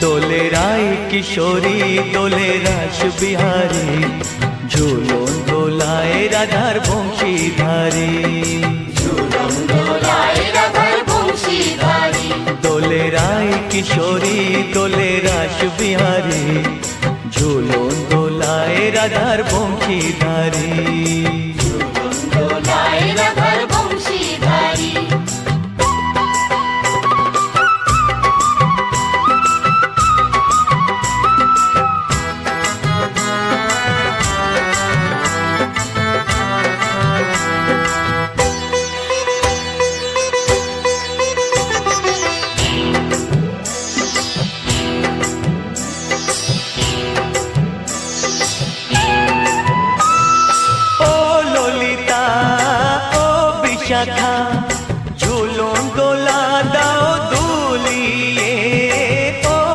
দোলে রায় কিশোরী দোলে রাস বিহারী, ঝুলন দোলায় রাধার বংশীধারী। ঝুলন দোলায় রাধার বংশীধারী। দোলে রায় কিশোরী দোলে রাস বিহারী, ঝুলন দোলায় রাধার বংশীধারী। ঝুলন দোলায়